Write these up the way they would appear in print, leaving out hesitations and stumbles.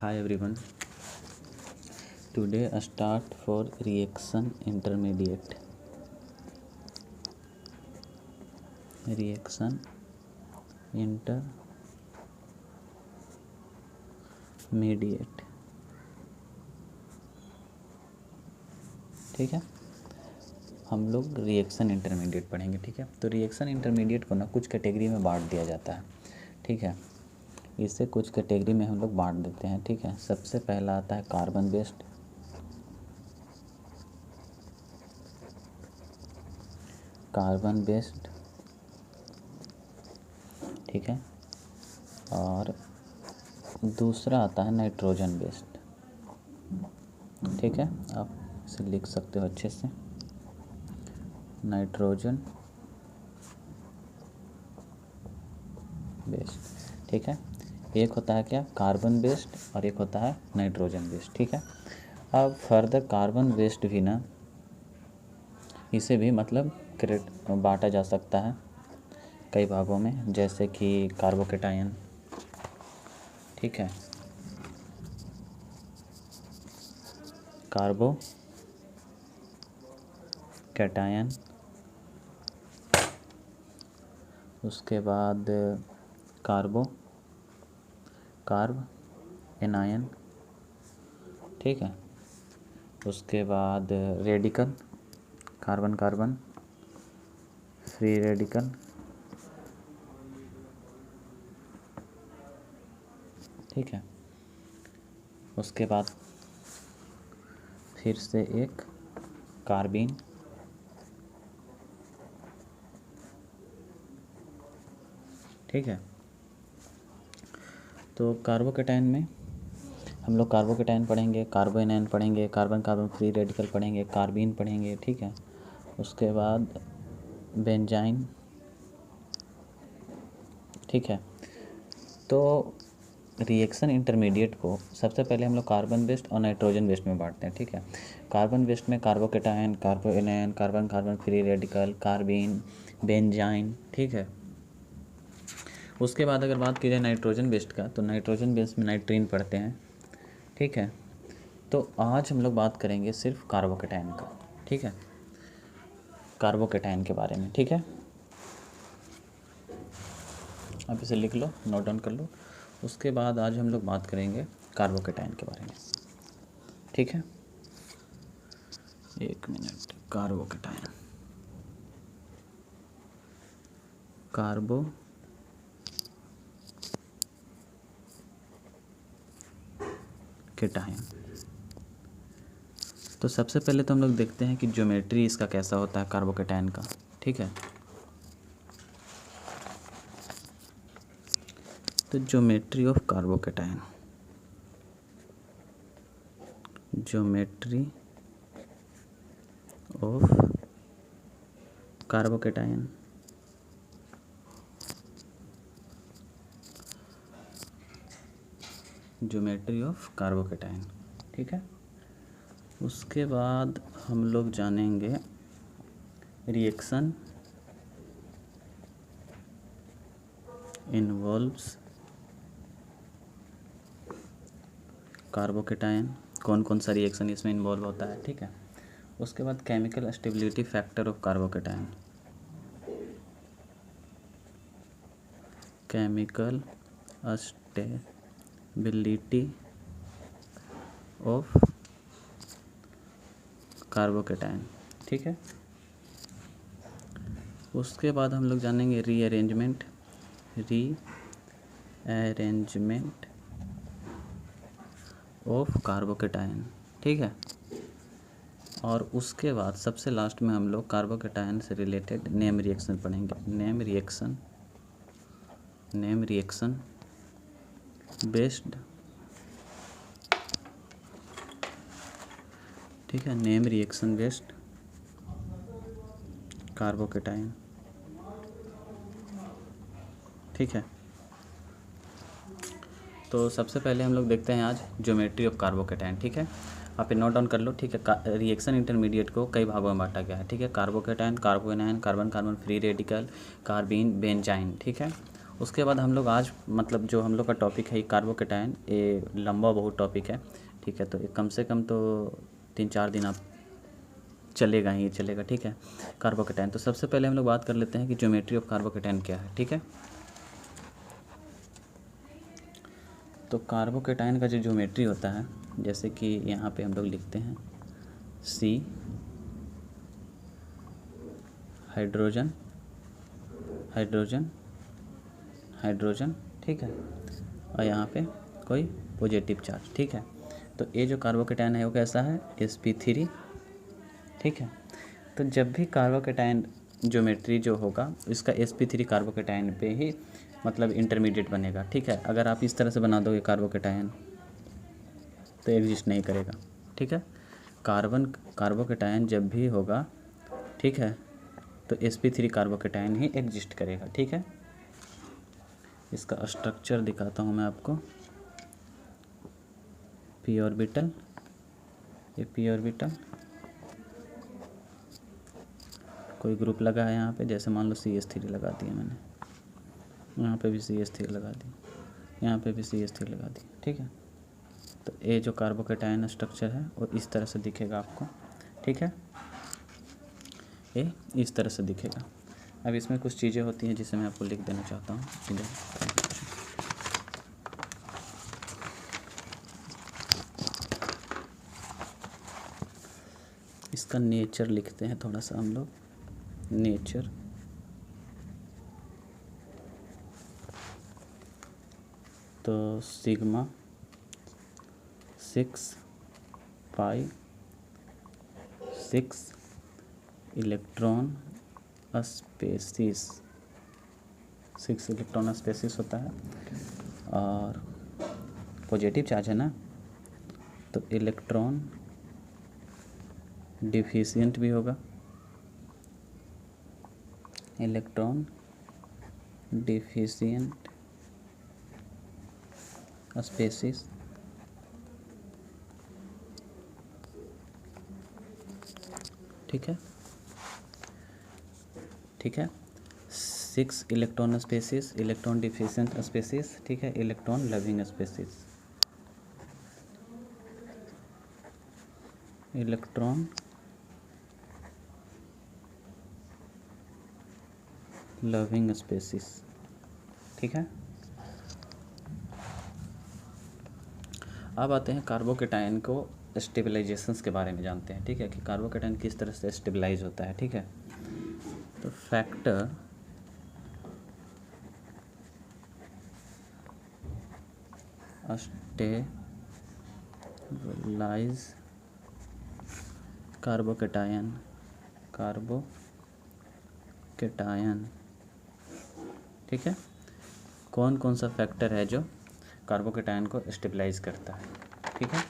Hi everyone. Today I start for reaction intermediate. Reaction intermediate. ठीक है, हम लोग रिएक्शन इंटरमीडिएट पढ़ेंगे. ठीक है, तो रिएक्शन इंटरमीडिएट को ना कुछ कैटेगरी में बांट दिया जाता है. ठीक है, इसे कुछ कैटेगरी में हम लोग बांट देते हैं. ठीक है, सबसे पहला आता है कार्बन बेस्ड. ठीक है, और दूसरा आता है नाइट्रोजन बेस्ड. ठीक है, आप इसे लिख सकते हो अच्छे से, नाइट्रोजन बेस्ड. ठीक है, एक होता है क्या, कार्बन बेस्ड, और एक होता है नाइट्रोजन बेस्ड. ठीक है, अब फर्दर कार्बन बेस्ड भी ना, इसे भी मतलब बांटा जा सकता है कई भागों में, जैसे कि कार्बोकेटायन. ठीक है, कार्बोकेटायन, उसके बाद कार्ब एनायन. ठीक है, उसके बाद रेडिकल, कार्बन फ्री रेडिकल. ठीक है, उसके बाद फिर से एक कार्बीन. ठीक है, तो कार्बोकेटायन में हम लोग कार्बोकेटायन पढ़ेंगे, कार्बोएनायन पढ़ेंगे, कार्बन फ्री रेडिकल पढ़ेंगे, कार्बीन पढ़ेंगे. ठीक है, उसके बाद बेंजाइन. ठीक है, तो रिएक्शन इंटरमीडिएट को सबसे पहले हम लोग कार्बन बेस्ड और नाइट्रोजन बेस्ड में बांटते हैं. ठीक है, कार्बन बेस्ड में carbocation, कार्बोएनायन, carbon free radical, carbene, benzene. ठीक है, उसके बाद अगर बात की जाए नाइट्रोजन बेस्ड का, तो नाइट्रोजन बेस्ड में नाइट्रीन पढ़ते हैं. ठीक है, तो आज हम लोग बात करेंगे सिर्फ कार्बोकेटायन का. ठीक है, कार्बोकेटायन के बारे में. ठीक है, आप इसे लिख लो, नोट डाउन कर लो. उसके बाद आज हम लोग बात करेंगे कार्बोकेटायन के बारे में. ठीक है, एक मिनट. Carbocation, carbocation. तो सबसे पहले तो हम लोग देखते हैं कि ज्योमेट्री इसका कैसा होता है कार्बोकेटायन का. ठीक है, तो geometry of carbocation, geometry of carbocation. Geometry of carbocation. ठीक है, उसके बाद हम लोग जानेंगे रिएक्शन इन्वॉल्व्स कार्बोकेटायन, कौन कौन सा रिएक्शन इसमें इन्वॉल्व होता है. ठीक है, उसके बाद chemical stability factor of carbocation, chemical stability of carbocation. ठीक है, उसके बाद हम लोग जानेंगे रीअरेंजमेंट ऑफ कार्बोकेटायन. ठीक है, और उसके बाद सबसे लास्ट में हम लोग कार्बोकेटायन से रिलेटेड नेम रिएक्शन पढ़ेंगे. Name reaction based. ठीक है, नेम रिएक्शन बेस्ड कार्बोकेटायन. ठीक है, तो सबसे पहले हम लोग देखते हैं आज ज्योमेट्री ऑफ कार्बोकेटायन. ठीक है, आप नोट डाउन कर लो. ठीक है, रिएक्शन इंटरमीडिएट को कई भागों में बांटा गया है. ठीक है, carbocation, कार्बोएनायन, carbon free radical, carbene, benzene. ठीक है, उसके बाद हम लोग आज मतलब जो हम लोग का टॉपिक है कार्बोकेटायन, ये लंबा बहुत टॉपिक है, ठीक है। तो ये कम से कम तो 3-4 दिन आप चलेगा ही चलेगा, ठीक है। कार्बोकेटायन, तो सबसे पहले हम लोग बात कर लेते हैं कि ज्योमेट्री ऑफ कार्बोकेटायन क्या है, ठीक है। तो कार्बोकेटायन का जो ज्योमेट्री होता है, जैसे कि यहाँ पे हम लोग लिखते हैं C हाइड्रोजन हाइड्रोजन हाइड्रोजन, ठीक है, और यहाँ पे कोई पॉजिटिव चार्ज, ठीक है। तो ये जो कार्बोकेटायन है वो कैसा है, sp3, ठीक है। तो जब भी कार्बोकेटायन ज्योमेट्री जो होगा इसका sp3 कार्बोकेटायन पे ही मतलब इंटरमीडिएट बनेगा, ठीक है। अगर आप इस तरह से बना दोगे कार्बोकेटायन तो एग्जिस्ट नहीं करेगा, ठीक है। कार्बोकेटायन जब भी होगा, ठीक है, तो sp3 कार्बोकेटायन ही एग्जिस्ट करेगा, ठीक है। इसका स्ट्रक्चर दिखाता हूँ मैं आपको। p ऑर्बिटल, ये p ऑर्बिटल, कोई ग्रुप लगा है यहाँ पे, जैसे मान लो CH3 लगा दिया मैंने, यहाँ पे भी CH3 लगा दी, यहाँ पे भी CH3 लगा दी, ठीक है। तो ये जो कार्बोकेटायन स्ट्रक्चर है वो इस तरह से दिखेगा आपको, ठीक है, ये इस तरह से दिखेगा। अब इसमें कुछ चीज़ें होती हैं जिसे मैं आपको लिख देना चाहता हूँ इधर। इसका नेचर लिखते हैं थोड़ा सा हम लोग, नेचर, तो sigma 6 electron species, 6 electron species होता है, और पॉजिटिव चार्ज है ना, तो इलेक्ट्रॉन डिफिशिएंट भी होगा, इलेक्ट्रॉन डिफिशिएंट स्पेसिस, ठीक है, ठीक है। 6 electron species, electron deficient species, ठीक है, electron loving species, electron loving species, ठीक है। अब आते हैं कार्बोकेटायन को स्टेबलाइजेशंस के बारे में जानते हैं, ठीक है, कि कार्बोकेटायन किस तरह से स्टेबलाइज होता है, ठीक है। तो फैक्टर स्टेबलाइज कार्बोकेटायन, ठीक है। कौन कौन सा फैक्टर है जो कार्बोकेटायन को स्टेबलाइज करता है, ठीक है,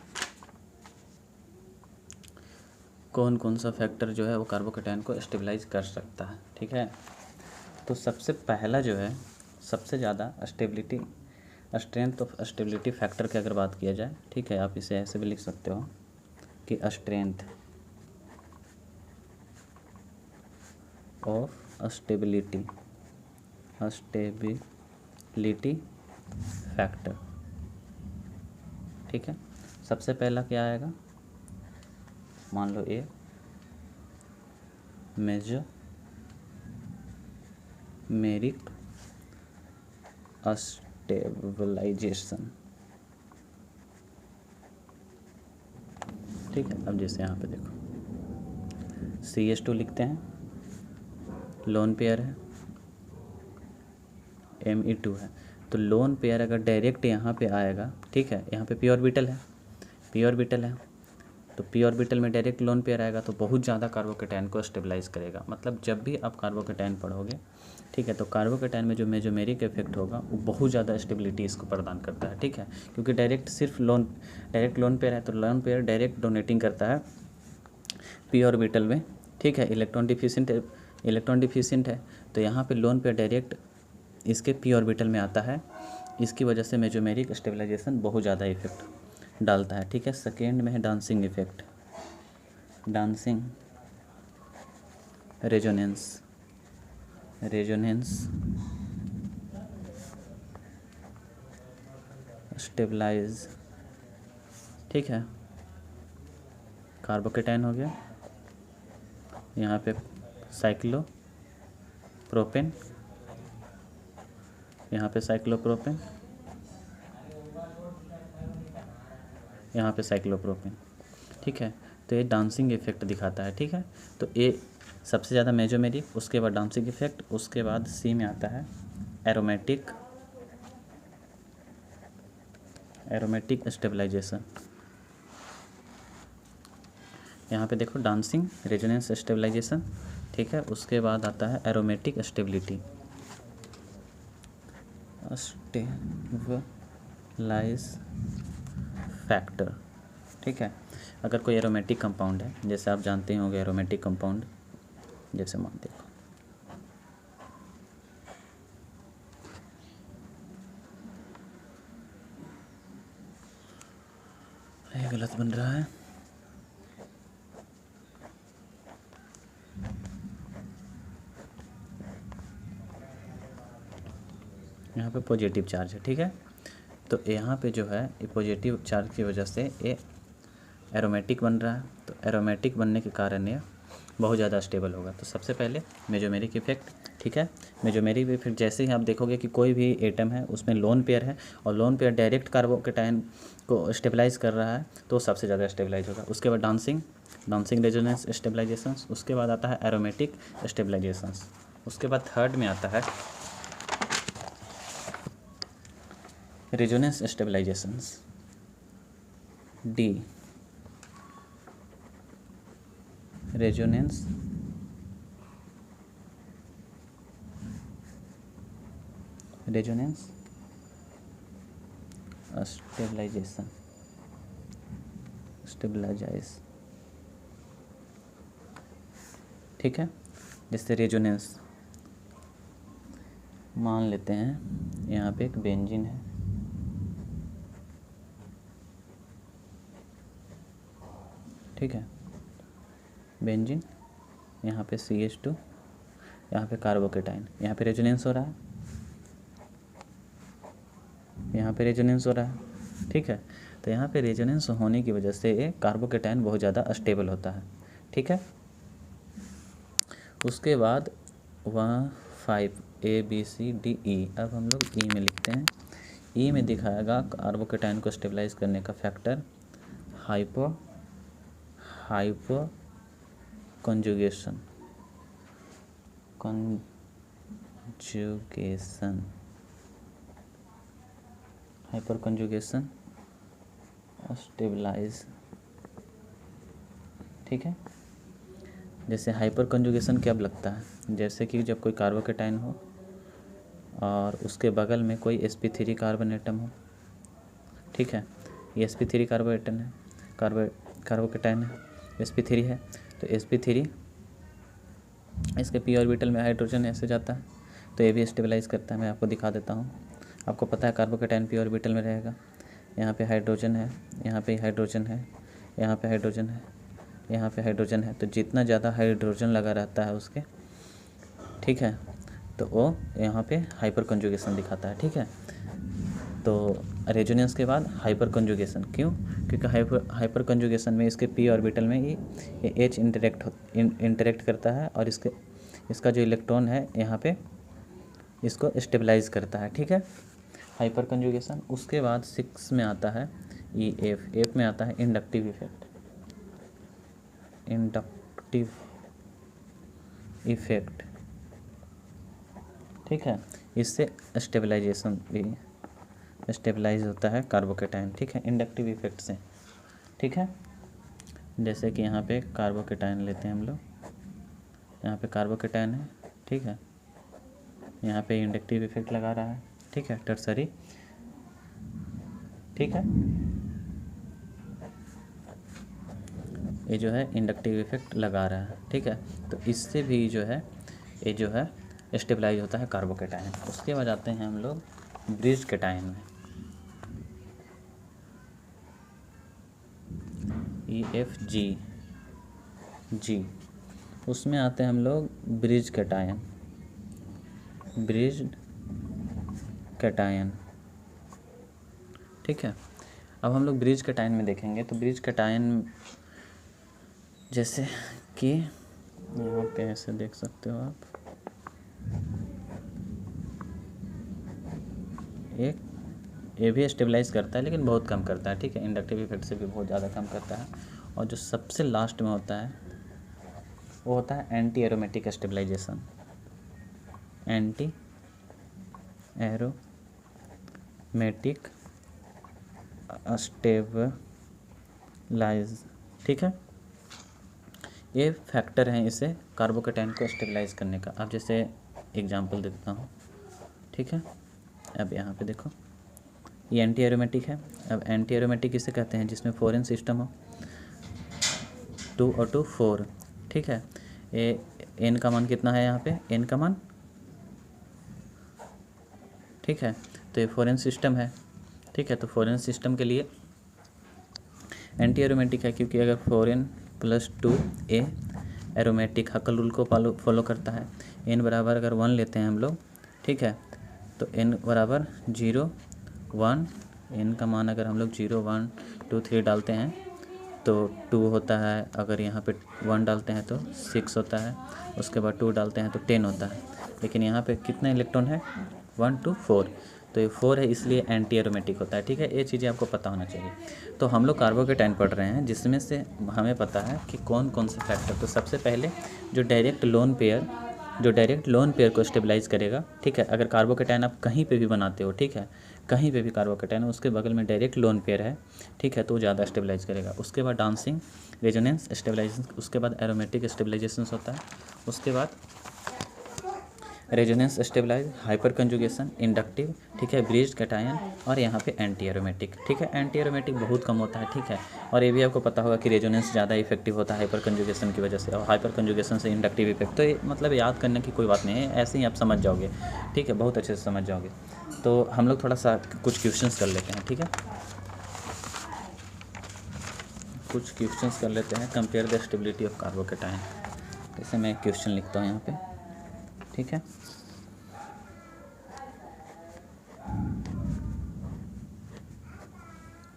कौन कौन सा फैक्टर जो है वो कार्बोकेटायन को स्टेबलाइज कर सकता है, ठीक है। तो सबसे पहला जो है, सबसे ज़्यादा stability, strength of stability factor की अगर बात किया जाए, ठीक है, आप इसे ऐसे भी लिख सकते हो कि स्ट्रेंथ ऑफ स्टेबिलिटी फैक्टर, ठीक है। सबसे पहला क्या आएगा, मान लो ए मेजोमेरिक स्टेबलाइजेशन, ठीक है। अब जैसे यहाँ पे देखो CH2 लिखते हैं, लोन पेयर है, Me2 है, तो लोन पेयर अगर डायरेक्ट यहाँ पे आएगा, ठीक है, यहाँ पे p ऑर्बिटल है, तो p ऑर्बिटल में डायरेक्ट लोन पेयर आएगा तो बहुत ज़्यादा कार्बोकेटायन को स्टेबलाइज करेगा। मतलब जब भी आप कार्बोकेटायन पढ़ोगे, ठीक है, तो कार्बोकेटायन में जो मेजोमेरिक इफेक्ट होगा वो बहुत ज़्यादा स्टेबिलिटी इसको प्रदान करता है, ठीक है, क्योंकि डायरेक्ट लोन पेयर है, तो लोन पेयर डायरेक्ट डोनेटिंग करता है p ऑर्बिटल में, ठीक है। इलेक्ट्रॉन डिफिशिएंट है, तो यहाँ पे लोन पेयर डायरेक्ट इसके p ऑर्बिटल में आता है, इसकी वजह से मेजोमेरिक स्टेबलाइजेशन बहुत ज़्यादा इफेक्ट डालता है, ठीक है। सेकेंड में है dancing effect, dancing resonance stabilise, ठीक है, कार्बोकेटाइन हो गया, यहाँ पे साइक्लोप्रोपेन, यहाँ पे साइक्लोप्रोपेन, यहाँ पे साइक्लोप्रोपेन, ठीक है। तो ये डांसिंग इफेक्ट दिखाता है, ठीक है। तो ए सबसे ज़्यादा मेजोमेरिक, उसके बाद डांसिंग इफेक्ट, उसके बाद सी में आता है एरोमेटिक स्टेबलाइजेशन। यहाँ पे देखो डांसिंग, रेजोनेंस स्टेबलाइजेशन, ठीक है। उसके बाद आता है एरोमेटिक स्टेबिलिटी, स्टेबलाइज फैक्टर, ठीक है। अगर कोई एरोमेटिक कंपाउंड है, जैसे आप जानते होंगे एरोमेटिक कंपाउंड, जैसे मान देखो ये गलत बन रहा है, यहाँ पे पॉजिटिव चार्ज है, ठीक है। तो यहाँ पे जो है ये पॉजिटिव चार्ज की वजह से ये एरोमेटिक बन रहा है। तो एरोमेटिक बनने के कारण ये बहुत ज़्यादा स्टेबल होगा। तो सबसे पहले मेजोमेरिक इफेक्ट, ठीक है। मेजोमेरिक इफेक्ट जैसे ही आप देखोगे कि कोई भी एटम है उसमें लोन पेयर है और लोन पेयर डायरेक्ट कार्बोकेटाइन को स्टेबलाइज कर रहा है तो सबसे ज़्यादा स्टेबलाइज होगा। उसके बाद डांसिंग रेजोनेंस स्टेबलाइजेशंस, उसके बाद आता है एरोमेटिक स्टेबलाइजेशंस, उसके बाद थर्ड में आता है रेजोनेंस स्टेबलाइजेशंस, डी रेजोनेंस स्टेबलाइज, ठीक है। जैसे रेजोनेंस मान लेते हैं, यहाँ पे एक बेंजीन है, ठीक है, बेंजीन, यहाँ पे CH2, यहाँ पे कार्बोकेटाइन, यहाँ पे रेजोनेंस हो रहा है, यहाँ पे रेजोनेंस हो रहा है, ठीक है। तो यहाँ पे रेजोनेंस होने की वजह से ये कार्बोकेटाइन बहुत ज़्यादा स्टेबल होता है, ठीक है। उसके बाद 5 ABCDE, अब हम लोग ई में लिखते हैं। ई में दिखाएगा कार्बोकेटाइन को स्टेबलाइज करने का factor hypo conjugation hyper conjugation stabilise, ठीक है। जैसे हाइपर कंजुगेशन क्या लगता है, जैसे कि जब कोई कार्बोकेटाइन हो और उसके बगल में कोई sp3 कार्बन एटम हो, ठीक है। ये sp3 कार्बोकेटाइन है, कार्बोकेटाइन है, sp3 है। तो sp3 इसके p ऑर्बिटल में हाइड्रोजन ऐसे जाता है तो ये भी स्टेबलाइज करता है। मैं आपको दिखा देता हूँ। आपको पता है कार्बोकेटाइन p ऑर्बिटल में रहेगा, यहाँ पे हाइड्रोजन है, यहाँ पे हाइड्रोजन है, यहाँ पे हाइड्रोजन है, यहाँ पे हाइड्रोजन है। तो जितना ज़्यादा हाइड्रोजन लगा रहता है उसके, ठीक है, तो वो यहाँ पे हाइपर कंजुगेशन दिखाता है, ठीक है। तो रेजोनेंस के बाद हाइपर कंजुगेशन, क्यों? क्योंकि हाइपर कंजुगेशन में इसके p ऑर्बिटल में ये H इंटरेक्ट करता है और इसका जो इलेक्ट्रॉन है यहाँ पे इसको स्टेबलाइज करता है, ठीक है, हाइपर कंजुगेशन। उसके बाद 6 में आता है एफ में आता है इंडक्टिव इफेक्ट, ठीक है। इससे स्टेबलाइज होता है कार्बोकेटाइन, ठीक है, इंडक्टिव इफेक्ट से, ठीक है। जैसे कि यहाँ पे कार्बोकेटाइन लेते हैं हम लोग, यहाँ पे कार्बोकेटाइन है, ठीक है, यहाँ पे इंडक्टिव इफेक्ट लगा रहा है, ठीक है, टर्सरी, ठीक है। ये जो है इंडक्टिव इफेक्ट लगा रहा है, ठीक है। तो इससे भी जो है ये जो है स्टेबलाइज होता है कार्बोकेटाइन। उसके बाद आते हैं हम लोग ब्रिज केटाइन में, EFG, उसमें आते हैं हम लोग ब्रिज केटाइन, ठीक है। अब हम लोग ब्रिज कैटायन में देखेंगे। तो ब्रिज कैटायन जैसे कि यहाँ पे ऐसे देख सकते हो आप, एक ये भी स्टेबलाइज करता है लेकिन बहुत कम करता है, ठीक है, इंडक्टिव इफेक्ट से भी बहुत ज़्यादा कम करता है। और जो सबसे लास्ट में होता है वो होता है anti aromatic stabilisation. Anti aromatic stabilise, ठीक है। ये फैक्टर हैं इसे कार्बोकैटायन को स्टेबलाइज करने का। अब जैसे एग्जांपल देता हूँ, ठीक है। अब यहाँ पे देखो ये एंटी एरोमेटिक है। अब एंटी एरोमेटिक किसे कहते हैं? जिसमें फोरेन सिस्टम हो, 2 और 2 4, ठीक है। ये एन का मान कितना है यहाँ पे? एन का मान, ठीक है। तो ये फोरेन सिस्टम है, ठीक है। तो फोरेन सिस्टम के लिए एंटी एरोमेटिक है, क्योंकि अगर फोरेन प्लस 2 ए एरोमेटिक हकल रूल को फॉलो करता है। एन बराबर अगर 1 लेते हैं हम लोग, ठीक है, तो एन बराबर 0 1, एन का मान अगर हम लोग 0 1 2 3 डालते हैं तो 2 होता है। अगर यहाँ पे 1 डालते हैं तो 6 होता है। उसके बाद 2 डालते हैं तो 10 होता है। लेकिन यहाँ पे कितने इलेक्ट्रॉन है? 1 2 4। तो ये 4 है, इसलिए एंटी एरोमेटिक होता है, ठीक है। ये चीज़ें आपको पता होना चाहिए। तो हम लोग कार्बोकैटायन पढ़ रहे हैं, जिसमें से हमें पता है कि कौन कौन से फैक्टर। तो सबसे पहले जो डायरेक्ट लोन पेयर को स्टेबलाइज करेगा, ठीक है। अगर कार्बोकैटायन आप कहीं पे भी बनाते हो, ठीक है, कहीं पे भी कार्बोकैटायन उसके बगल में डायरेक्ट लोन पेयर है, ठीक है, तो ज़्यादा स्टेबलाइज करेगा। उसके बाद डांसिंग, रेजोनेंस, स्टेबलाइजेशन, उसके बाद एरोमेटिक स्टेबलाइजेशन होता है। उसके बाद resonance stabilise, hyper conjugation, inductive, ठीक है, ब्रिज कैटायन, और यहाँ पे एंटी एरोमेटिक, ठीक है। एंटी एरोमेटिक बहुत कम होता है, ठीक है। और ये भी आपको पता होगा कि रेजोनेंस ज़्यादा इफेक्टिव होता है हाइपर कंजुगेशन की वजह से, और हाइपर कंजुगेशन से इंडक्टिव इफेक्ट। तो ये मतलब याद करने की कोई बात नहीं है, ऐसे ही आप समझ जाओगे, ठीक है, बहुत अच्छे से समझ जाओगे। तो हम लोग थोड़ा सा कुछ क्वेश्चंस कर लेते हैं, ठीक है। कुछ क्वेश्चंस कर लेते हैं। Compare the stability of carbocation. जैसे मैं एक क्वेश्चन लिखता हूँ यहाँ पे, ठीक है।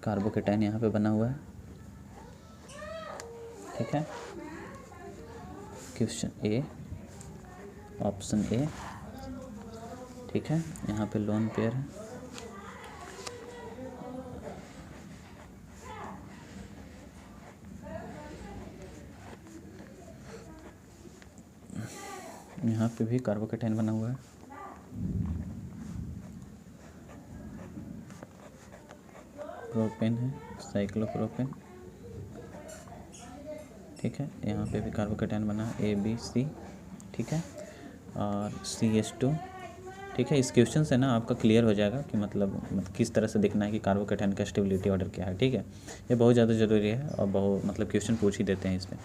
कार्बोकैटायन यहाँ पे बना हुआ है, ठीक है। क्वेश्चन ए, ऑप्शन ए, ठीक है। यहाँ पे लोन पेयर है, यहाँ पे भी कार्बोकैटायन बना हुआ है, प्रोपेन है, साइक्लोप्रोपेन, ठीक है। यहाँ पे भी कार्बोकैटायन बना है, ABC, ठीक है, और CH2, ठीक है। इस क्वेश्चन से ना आपका क्लियर हो जाएगा कि मतलब किस तरह से देखना है कि कार्बोकैटायन का स्टेबिलिटी ऑर्डर क्या है, ठीक है। ये बहुत ज़्यादा ज़रूरी है और बहुत मतलब क्वेश्चन पूछ ही देते हैं इसमें।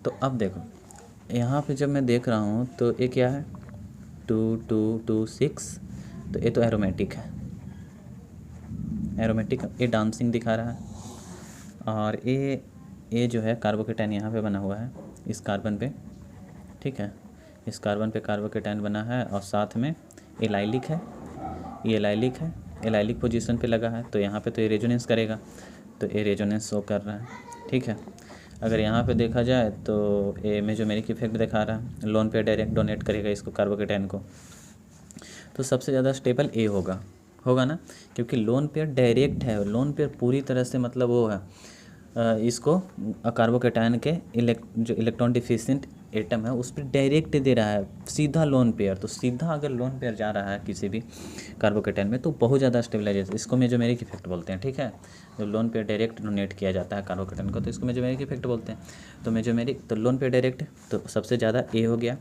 तो अब देखो यहाँ पे जब मैं देख रहा हूँ तो ये क्या है? 2 2 2 6, तो ये तो एरोमेटिक है, एरोमेटिक, ये डांसिंग दिखा रहा है। और ये जो है कार्बोकैटायन यहाँ पे बना हुआ है इस कार्बन पे, ठीक है। इस कार्बन पे कार्बोकैटायन बना है और साथ में एलाइलिक है, ये एलाइलिक है, एलाइलिक पोजीशन पे लगा है। तो यहाँ पे तो ये रेजोनेंस करेगा, तो ये रेजोनेंस शो कर रहा है, ठीक है। अगर यहाँ पे देखा जाए तो ये मेसोमेरिक इफेक्ट दिखा रहा है, लोन पे डायरेक्ट डोनेट करेगा इसको, कार्बोकैटायन को। तो सबसे ज़्यादा स्टेबल ए होगा ना, क्योंकि लोन पेयर डायरेक्ट है। लोन पेयर पूरी तरह से मतलब वो है, इसको कार्बोकैटायन के जो इलेक्ट्रॉन डिफिशिएंट एटम है उस पर डायरेक्ट दे रहा है, सीधा लोन पेयर। तो सीधा अगर लोन पेयर जा रहा है किसी भी कार्बोकैटायन में तो बहुत ज़्यादा स्टेबलाइजेशन, इसको मेसोमेरिक इफेक्ट बोलते हैं, ठीक है। जब लोन पेयर डायरेक्ट डोनेट किया जाता है कार्बोकैटायन को तो इसको मेसोमेरिक इफेक्ट बोलते हैं। तो मेसोमेरिक, तो लोन पेयर डायरेक्ट, तो सबसे ज़्यादा ए हो गया।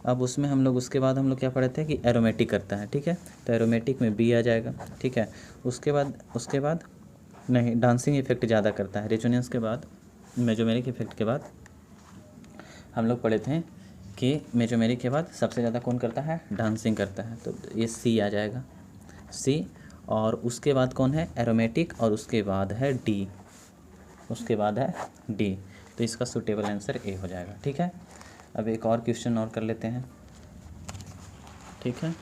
अब उसमें हम लोग उसके बाद हम लोग क्या पढ़े थे कि एरोमेटिक करता है, ठीक है। तो एरोमेटिक में बी आ जाएगा, ठीक है। उसके बाद नहीं, डांसिंग इफेक्ट ज़्यादा करता है। रेजोनेंस के बाद, मेसोमेरिक इफेक्ट के बाद हम लोग पढ़े थे कि मेसोमेरिक के बाद सबसे ज़्यादा कौन करता है? डांसिंग करता है। तो ये सी आ जाएगा, सी। और उसके बाद कौन है? एरोमेटिक, और उसके बाद है डी, तो इसका सूटेबल आंसर ए हो जाएगा, ठीक है। अब एक और क्वेश्चन और कर लेते हैं, ठीक है।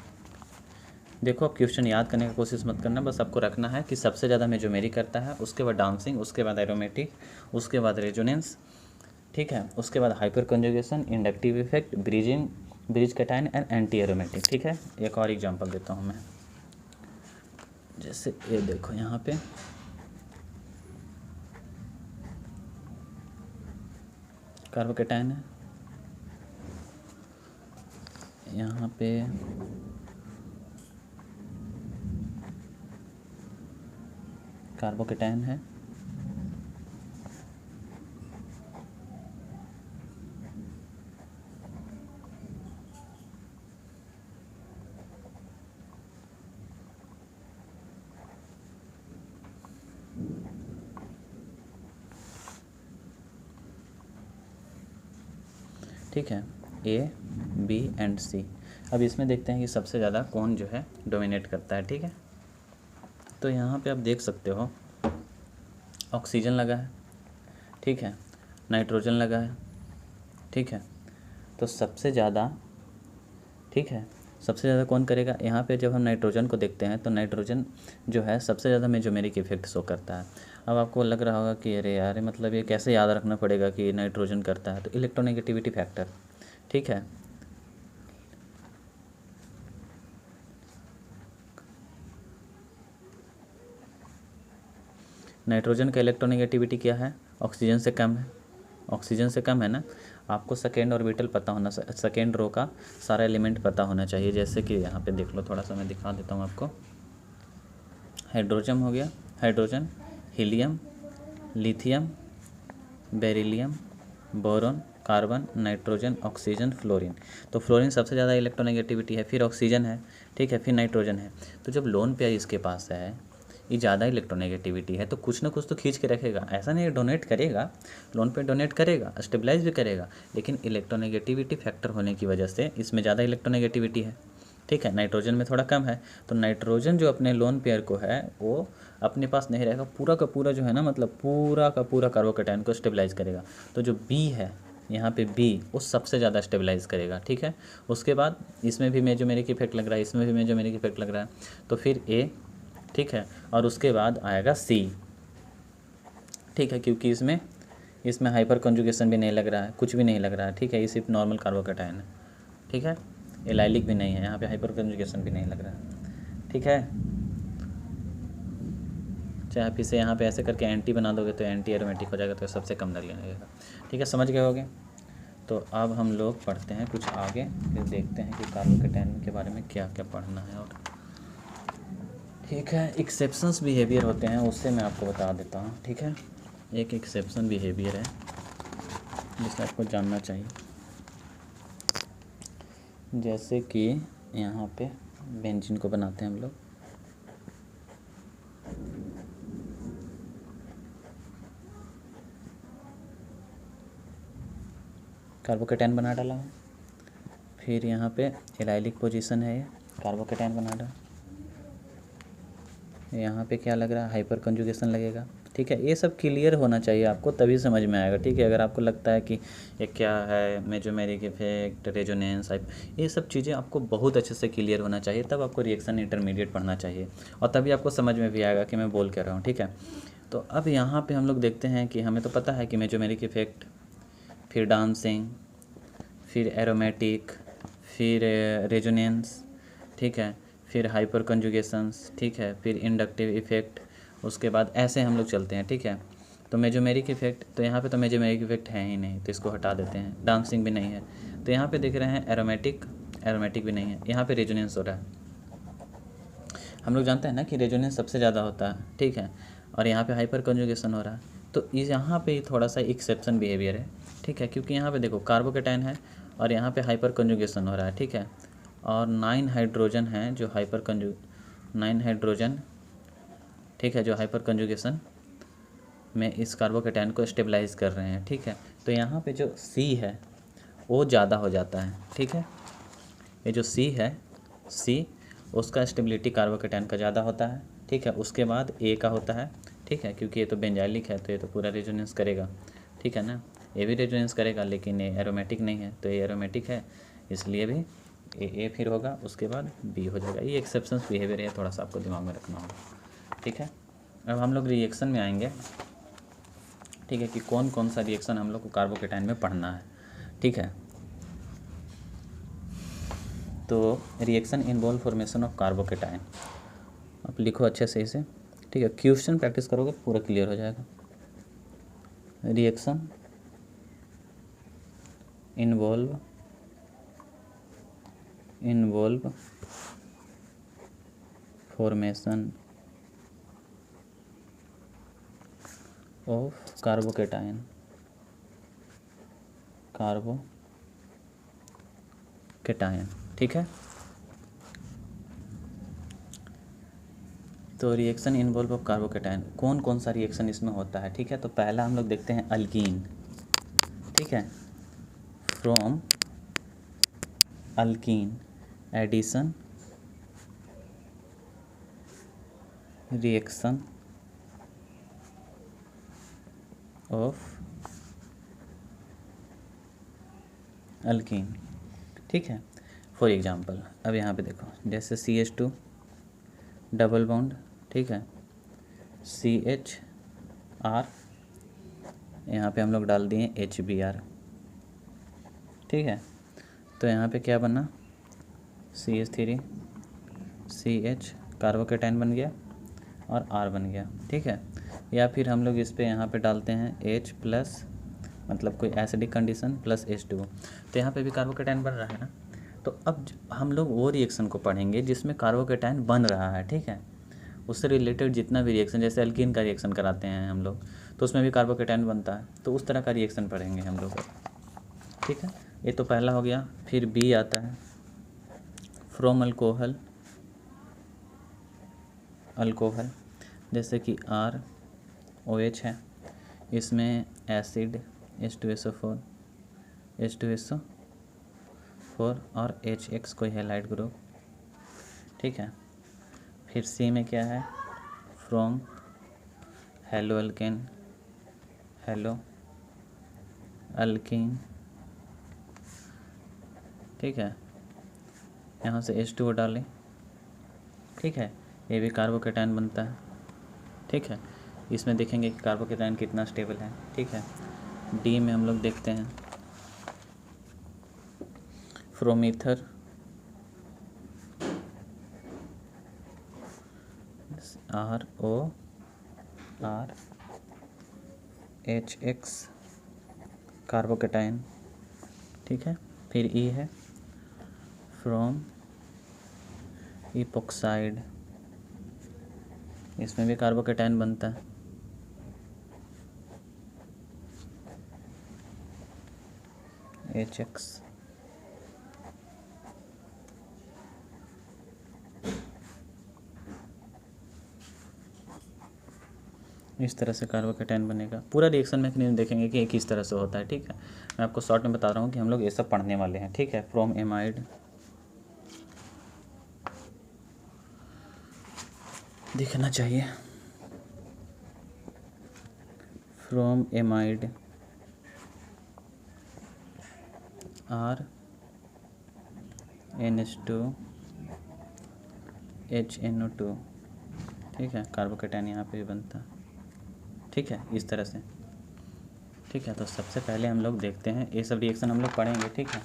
देखो अब क्वेश्चन याद करने की कोशिश मत करना, बस आपको रखना है कि सबसे ज़्यादा मेजोमेरिक करता है, उसके बाद डांसिंग, उसके बाद एरोमेटिक, उसके बाद रेजोनेंस, ठीक है, उसके बाद hyper conjugation, inductive effect, bridging, bridge cation and anti aromatic. ठीक है, एक और एग्जांपल देता हूँ मैं, जैसे ये देखो यहाँ पे कार्बोकेटायन है, यहाँ पे कार्बोकेटायन है, ठीक है, ए बी एंड सी। अब इसमें देखते हैं कि सबसे ज़्यादा कौन जो है डोमिनेट करता है। ठीक है, तो यहाँ पे आप देख सकते हो ऑक्सीजन लगा है, ठीक है, नाइट्रोजन लगा है, ठीक है, तो सबसे ज़्यादा, ठीक है, सबसे ज़्यादा कौन करेगा। यहाँ पे जब हम नाइट्रोजन को देखते हैं तो नाइट्रोजन जो है सबसे ज़्यादा मेजोमेरिक इफेक्ट शो करता है। अब आपको लग रहा होगा कि अरे यार मतलब ये कैसे याद रखना पड़ेगा कि नाइट्रोजन करता है, तो इलेक्ट्रोनेगेटिविटी फैक्टर, ठीक है, नाइट्रोजन का इलेक्ट्रोनेगेटिविटी क्या है, ऑक्सीजन से कम है, ऑक्सीजन से कम है ना। आपको सेकेंड ऑर्बिटल पता होना, सेकेंड रो का सारा एलिमेंट पता होना चाहिए। जैसे कि यहाँ पे देख लो, थोड़ा सा मैं दिखा देता हूँ आपको। हाइड्रोजन हो गया, hydrogen, helium, lithium, beryllium, boron, carbon, nitrogen, oxygen, fluorine. तो फ्लोरीन सबसे ज़्यादा इलेक्ट्रोनेगेटिविटी है, फिर ऑक्सीजन है, ठीक है, फिर नाइट्रोजन है। तो जब लोन पेयर इसके पास है, ये ज़्यादा इलेक्ट्रोनेगेटिविटी है, तो कुछ ना कुछ तो खींच के रखेगा। ऐसा नहीं डोनेट करेगा, लोन पे डोनेट करेगा, स्टेबलाइज भी करेगा, लेकिन इलेक्ट्रोनेगेटिविटी फैक्टर होने की वजह से इसमें ज़्यादा इलेक्ट्रोनेगेटिविटी है, ठीक है, नाइट्रोजन में थोड़ा कम है। तो नाइट्रोजन जो अपने लोन पेयर को है वो अपने पास नहीं रहेगा, पूरा का पूरा जो है ना, मतलब पूरा का पूरा कार्बोकेटायन को स्टेबलाइज करेगा। तो जो बी है यहाँ पे, बी वो सबसे ज़्यादा स्टेबलाइज करेगा, ठीक है। उसके बाद इसमें भी मेजोमेरिक इफेक्ट लग रहा है, इसमें भी मेजोमेरिक इफेक्ट लग रहा है, तो फिर ए, ठीक है, और उसके बाद आएगा सी, ठीक है, क्योंकि इसमें हाइपर कंजुगेशन भी नहीं लग रहा है, कुछ भी नहीं लग रहा है, ठीक है, ये सिर्फ नॉर्मल कार्बोकेटायन है, ठीक है, एलाइलिक भी नहीं है, यहाँ पे हाइपर कंजुगेशन भी नहीं लग रहा है, ठीक है। चाहे आप इसे यहाँ पे ऐसे करके एंटी बना दोगे तो एंटी एरोमेटिक हो जाएगा, तो सबसे कम लगने लगेगा, ठीक है, समझ गए होगे। तो अब हम लोग पढ़ते हैं कुछ आगे, फिर देखते हैं कि कार्बोकेटायन के बारे में क्या क्या पढ़ना है। और ठीक है, एक्सेप्शंस बिहेवियर होते हैं, उससे मैं आपको बता देता हूँ, ठीक है। एक एक्सेप्शन बिहेवियर है जिसे आपको जानना चाहिए। जैसे कि यहाँ पे बेंजीन को बनाते हैं हम लोग, कार्बोकेटायन बना डाला हूँ, फिर यहाँ पे एलाइलिक पोजीशन है, ये कार्बोकेटायन बना डाला, यहाँ पे क्या लग रहा है, हाइपर कंजुगेशन लगेगा, ठीक है। ये सब क्लियर होना चाहिए आपको, तभी समझ में आएगा, ठीक है। अगर आपको लगता है कि ये क्या है, मेजोमेरिक इफेक्ट, रेजोनेंस, ये सब चीज़ें आपको बहुत अच्छे से क्लियर होना चाहिए, तब आपको रिएक्शन इंटरमीडिएट पढ़ना चाहिए, और तभी आपको समझ में भी आएगा कि मैं बोल क्या रहा हूँ, ठीक है। तो अब यहाँ पर हम लोग देखते हैं कि हमें तो पता है कि मेजोमेरिक इफेक्ट, फिर डांसिंग, फिर एरोमेटिक, फिर रेजोनेंस, ठीक है, फिर हाइपर कंजुगेशंस, ठीक है, फिर इंडक्टिव इफेक्ट, उसके बाद ऐसे हम लोग चलते हैं, ठीक है। तो मेजोमेरिक इफेक्ट, तो यहाँ पे तो मेजोमेरिक इफेक्ट है ही नहीं, तो इसको हटा देते हैं। डांसिंग भी नहीं है, तो यहाँ पे देख रहे हैं एरोमेटिक, एरोमेटिक भी नहीं है। यहाँ पे रेजोनेंस हो रहा है, हम लोग जानते हैं ना कि रेजोनेंस सबसे ज़्यादा होता है, ठीक है, और यहाँ पे हाइपर कंजुगेशन हो रहा है, तो इस यहाँ पे थोड़ा सा एक्सेप्शन बिहेवियर है, ठीक है, क्योंकि यहाँ पे देखो कार्बोकेटायन है और यहाँ पे हाइपर कंजुगेशन हो रहा है, ठीक है, और 9 हाइड्रोजन हैं जो 9 हाइड्रोजन, ठीक है, जो हाइपर कंजुगेशन में इस कार्बोकेटायन को स्टेबलाइज कर रहे हैं, ठीक है। तो यहाँ पे जो सी है वो ज़्यादा हो जाता है, ठीक है, ये जो सी है, सी उसका स्टेबिलिटी कार्बोकेटायन का ज़्यादा होता है, ठीक है। उसके बाद ए का होता है, ठीक है, क्योंकि ये तो बेंजाइलिक है तो ये तो पूरा रेजोनेंस करेगा, ठीक है ना, ये भी रेजोनेंस करेगा, लेकिन ये एरोमेटिक नहीं है, तो ये एरोमेटिक है, इसलिए भी ए फिर होगा, उसके बाद बी हो जाएगा। ये एक्सेप्शंस बिहेवियर है, थोड़ा सा आपको दिमाग में रखना होगा, ठीक है। अब हम लोग रिएक्शन में आएंगे, ठीक है, कि कौन कौन सा रिएक्शन हम लोग को कार्बोकेटाइन में पढ़ना है, ठीक है। तो reaction involve formation of carbocation, आप लिखो अच्छे से इसे, ठीक है। क्वेश्चन प्रैक्टिस करोगे पूरा क्लियर हो जाएगा। Reaction involve formation of carbocation, ठीक है। तो रिएक्शन इन्वॉल्व ऑफ कार्बोकेटाइन, कौन कौन सा रिएक्शन इसमें होता है, ठीक है। तो पहला हम लोग देखते हैं अल्कीन, ठीक है। From alkene addition reaction of alkene, ठीक है। फॉर एग्जांपल अब यहाँ पे देखो, जैसे CH2 डबल बॉन्ड, ठीक है, CHR, यहाँ पे हम लोग डाल दिए HBr, ठीक है। तो यहाँ पे क्या बना, CH3 CH कार्बोकेटाइन बन गया और R बन गया, ठीक है। या फिर हम लोग इस पे यहाँ पे डालते हैं H प्लस, मतलब कोई एसिडिक कंडीशन प्लस H2O, तो यहाँ पे भी कार्बोकेटाइन बन रहा है ना। तो अब हम लोग वो रिएक्शन को पढ़ेंगे जिसमें कार्बोकेटाइन बन रहा है, ठीक है। उससे रिलेटेड जितना भी रिएक्शन, जैसे अल्कीन का रिएक्शन कराते हैं हम लोग, तो उसमें भी कार्बोकेटाइन बनता है, तो उस तरह का रिएक्शन पढ़ेंगे हम लोग, ठीक है। ये तो पहला हो गया। फिर बी आता है, फ्रॉम अल्कोहल, जैसे कि ROH है, इसमें एसिड H2SO4 और HX कोई हैलाइड ग्रुप, ठीक है। फिर सी में क्या है, फ्रॉम हेलो अल्कीन, ठीक है, यहाँ से H2O डालें, ठीक है। ये भी कार्बोकेटाइन बनता है, ठीक है। इसमें देखेंगे कि कार्बोकेटाइन कितना स्टेबल है, ठीक है। डी में हम लोग देखते हैं, फ्रॉम ईथर RORHX कार्बोकेटाइन, ठीक है। फिर ई है, फ्रॉम इपोक्साइड, इसमें भी कार्बोकेटाइन बनता है, HX, इस तरह से कार्बोकेटाइन बनेगा। पूरा रिएक्शन मैकेनिज्म देखेंगे कि ये किस तरह से होता है, ठीक है। मैं आपको शॉर्ट में बता रहा हूँ कि हम लोग ये सब पढ़ने वाले हैं, ठीक है। फ्रॉम एमाइड दिखना चाहिए, फ्रॉम एमाइड RNH2HNO2, ठीक है। कार्बोकेटाइन यहाँ पे भी बनता है, ठीक है, इस तरह से, ठीक है। तो सबसे पहले हम लोग देखते हैं, ये सब रिएक्शन हम लोग पढ़ेंगे, ठीक है।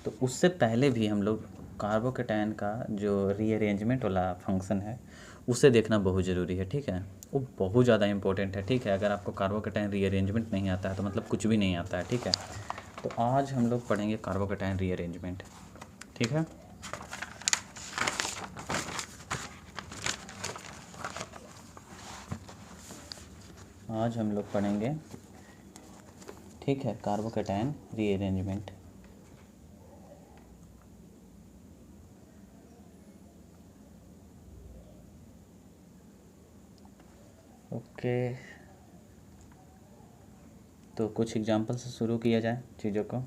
तो उससे पहले भी हम लोग कार्बोकेटाइन का जो रीअरेंजमेंट वाला फंक्शन है उसे देखना बहुत ज़रूरी है, ठीक है। वो बहुत ज़्यादा इंपॉर्टेंट है, ठीक है। अगर आपको कार्बोकेटाइन रीअरेंजमेंट नहीं आता है तो मतलब कुछ भी नहीं आता है, ठीक है। तो आज हम लोग पढ़ेंगे कार्बोकेटाइन रीअरेंजमेंट, ठीक है। आज हम लोग पढ़ेंगे, ठीक है, कार्बोकेटाइन रीअरेंजमेंट। ओके, तो कुछ एग्जांपल से शुरू किया जाए चीज़ों को।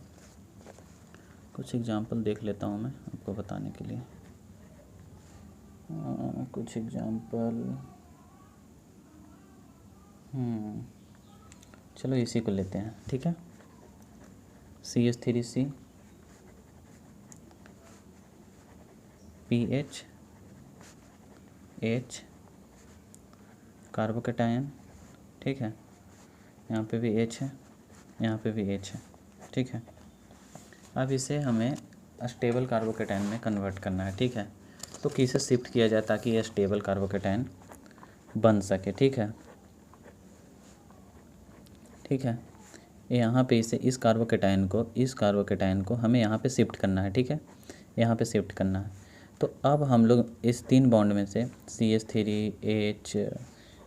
कुछ एग्जांपल देख लेता हूँ मैं आपको बताने के लिए। कुछ एग्जांपल, चलो इसी को लेते हैं, ठीक है। CH3C PH H कार्बोकेटायन, ठीक है, यहाँ पे भी H है, यहाँ पे भी H है, ठीक है। अब इसे हमें स्टेबल कार्बोकेटायन में कन्वर्ट करना है, ठीक है। तो किसे शिफ्ट किया जाए ताकि यह स्टेबल कार्बोकेटायन बन सके, ठीक है, ठीक है। यहाँ पे इसे इस कार्बोकेटायन को हमें यहाँ पे शिफ्ट करना है, ठीक है, यहाँ पे शिफ्ट करना है। तो अब हम लोग इस 3 बॉन्ड में से CH3H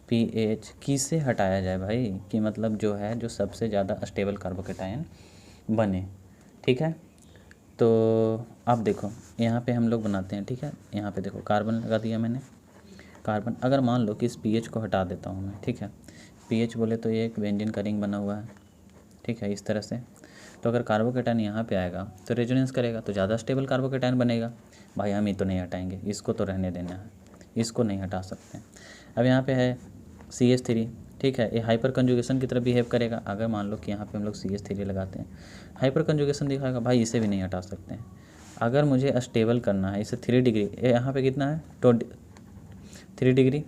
PH किसे हटाया जाए भाई, कि मतलब जो है जो सबसे ज़्यादा स्टेबल कार्बोकेटायन बने, ठीक है। तो अब देखो यहाँ पे हम लोग बनाते हैं, ठीक है। यहाँ पे देखो कार्बन लगा दिया मैंने, कार्बन। अगर मान लो कि इस पीएच को हटा देता हूँ मैं, ठीक है, पीएच बोले तो ये एक बेंजीन का रिंग बना हुआ है, ठीक है, इस तरह से। तो अगर कार्बोकेटायन यहाँ पे आएगा तो रेजोनेंस करेगा तो ज़्यादा स्टेबल कार्बोकेटायन बनेगा। भाई हम ये तो नहीं हटाएंगे, इसको तो रहने देना है, इसको नहीं हटा सकते। अब यहाँ पे है CH3, ठीक है, ये हाइपर कंजुगेशन की तरह बिहेव करेगा। अगर मान लो कि यहाँ पे हम लोग CH3 लगाते हैं, हाइपर कंजुगेशन दिखाएगा, भाई इसे भी नहीं हटा सकते हैं। अगर मुझे स्टेबल करना है इसे 3 डिग्री, यहाँ पे कितना है 3 डिग्री,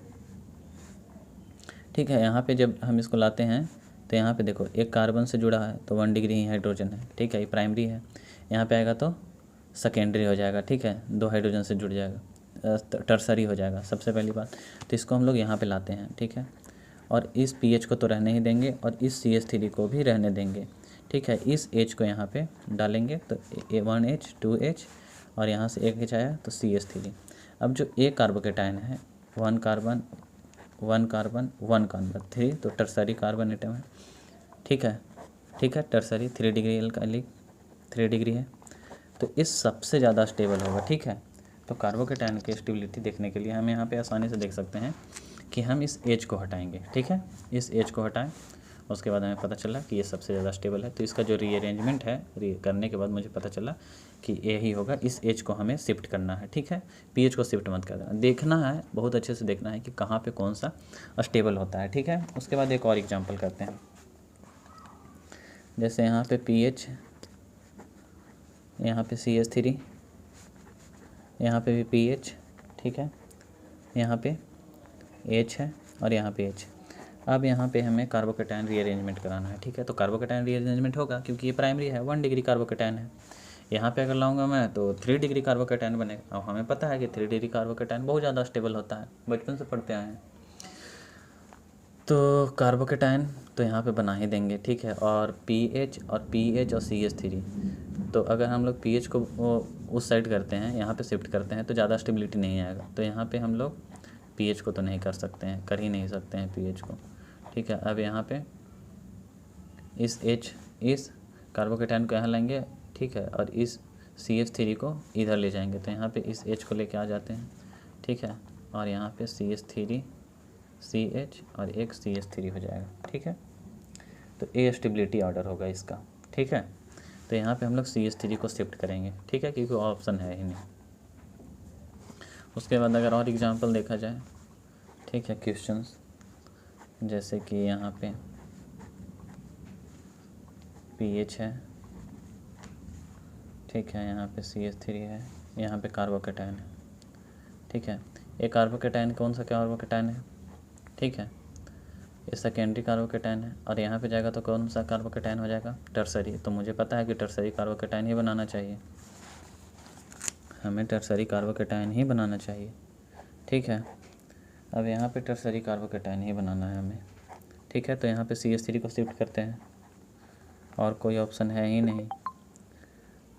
ठीक है। यहाँ पे जब हम इसको लाते हैं तो यहाँ पे देखो एक कार्बन से जुड़ा है तो 1 डिग्री ही हाइड्रोजन है, ठीक है, ये प्राइमरी है। यहाँ पे आएगा तो सेकेंडरी हो जाएगा, ठीक है, 2 हाइड्रोजन से जुड़ जाएगा, टर्सरी हो जाएगा सबसे पहली बात। तो इसको हम लोग यहाँ पे लाते हैं, ठीक है, और इस PH को तो रहने ही देंगे और इस CH3 को भी रहने देंगे, ठीक है। इस H को यहाँ पे डालेंगे तो 1H 2H और यहाँ से एक H आया तो CH3। अब जो एक कार्बोकेटायन है 1 कार्बन 1 कार्बन 1 कार्बन 3, तो टर्सरी कार्बन एटम है, ठीक है, ठीक है, टर्सरी 3 डिग्री एल्काइलिक 3 डिग्री है। तो इस सबसे ज़्यादा स्टेबल होगा, ठीक है। तो कार्बोकेटायन की स्टेबिलिटी देखने के लिए हम यहाँ पे आसानी से देख सकते हैं कि हम इस H को हटाएंगे, ठीक है, इस H को हटाएं, उसके बाद हमें पता चला कि ये सबसे ज़्यादा स्टेबल है। तो इसका जो रीअरेंजमेंट है करने के बाद मुझे पता चला कि ये ही होगा, इस H को हमें शिफ्ट करना है, ठीक है, PH को शिफ्ट मत कर देना, देखना है बहुत अच्छे से देखना है कि कहाँ पे कौन सा स्टेबल होता है, ठीक है। उसके बाद एक और एग्जांपल करते हैं, जैसे यहाँ पे PH, यहाँ पे CH3, यहाँ पे भी PH, ठीक है, यहाँ पे H है और यहाँ पे H। अब यहाँ पे हमें कार्बोकेटायन रीअरेंजमेंट कराना है, ठीक है। तो कार्बोकेटायन रीअरेंजमेंट होगा क्योंकि ये प्राइमरी है, 1 डिग्री कार्बोकेटायन है। यहाँ पे अगर लाऊंगा मैं तो 3 डिग्री कार्बोकेटायन बनेगा। अब हमें पता है कि 3 डिग्री कार्बोकेटायन बहुत ज़्यादा स्टेबल होता है, बचपन से पढ़ते आए हैं। तो कार्बोकेटायन तो यहाँ पे बना ही देंगे, ठीक है, और PH और CH3। तो अगर हम लोग PH को उस साइड करते हैं, यहाँ पे शिफ्ट करते हैं तो ज़्यादा स्टेबिलिटी नहीं आएगा। तो यहाँ पे हम लोग PH को तो नहीं कर सकते हैं, कर ही नहीं सकते हैं PH को, ठीक है। अब यहाँ पे इस कार्बोकेटायन को यहाँ लेंगे, ठीक है, और इस CH3 को इधर ले जाएंगे। तो यहाँ पे इस H को लेके आ जाते हैं, ठीक है, और यहाँ पे CH3 CH और एक CH3 हो जाएगा, ठीक है। तो ये स्टेबिलिटी ऑर्डर होगा इसका, ठीक है। तो यहाँ पे हम लोग CH3 को शिफ्ट करेंगे, ठीक है, क्योंकि ऑप्शन है ही नहीं। उसके बाद अगर और एग्जांपल देखा जाए, ठीक है, क्वेश्चंस जैसे कि यहाँ पे PH है, ठीक है, यहाँ पे CH3 है, यहाँ पे कार्बोकेटायन है, ठीक है। एक कार्बोकेटायन कौन सा कार्बोकेटायन है, ठीक है, ये सेकेंडरी कार्बोकेटायन है, और यहाँ पे जाएगा तो कौन सा कार्बोकेटायन हो जाएगा, टर्सरी। तो मुझे पता है कि टर्सरी कार्बोकेटायन ही बनाना चाहिए, हमें टर्सरी कार्बोकेटायन ही बनाना चाहिए, ठीक है। अब यहाँ पे टर्सरी कार्बोकेटायन ही बनाना है हमें, ठीक है। तो यहाँ पे CH3 को शिफ्ट करते हैं और कोई ऑप्शन है ही नहीं।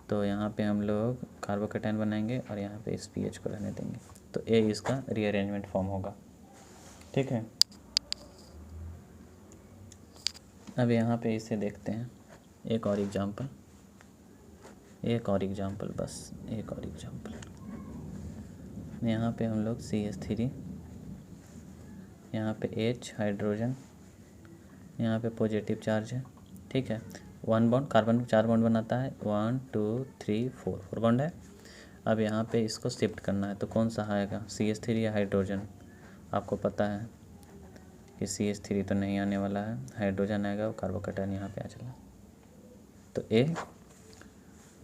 तो यहाँ पे हम लोग कार्बोकेटायन बनाएंगे और यहाँ पे इस PH को रहने देंगे। तो ये इसका रीअरेंजमेंट फॉर्म होगा, ठीक है। अब यहाँ पे इसे देखते हैं एक और एग्जांपल, बस एक और एग्जांपल। यहाँ पे हम लोग CH3, यहाँ पे H हाइड्रोजन, यहाँ पे पॉजिटिव चार्ज है, ठीक है, 1 बॉन्ड, कार्बन 4 बॉन्ड बनाता है, 1 2 3 4 बॉन्ड है। अब यहाँ पे इसको शिफ्ट करना है तो कौन सा आएगा, CH3 या हाइड्रोजन। आपको पता है कि CH3 तो नहीं आने वाला है, हाइड्रोजन आएगा, वो कार्बोकेटायन यहाँ पे आ चला। तो ए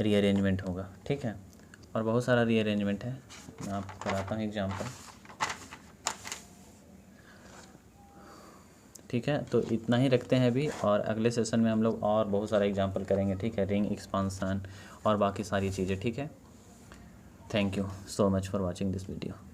रीअरेंजमेंट होगा, ठीक है। और बहुत सारा रीअरेंजमेंट है, मैं आपको कराता हूँ एग्जाम्पल। ठीक है, तो इतना ही रखते हैं अभी, और अगले सेशन में हम लोग और बहुत सारा एग्जाम्पल करेंगे। ठीक है, रिंग एक्सपांसन और बाकी सारी चीज़ें। ठीक है, thank you so much for watching this video.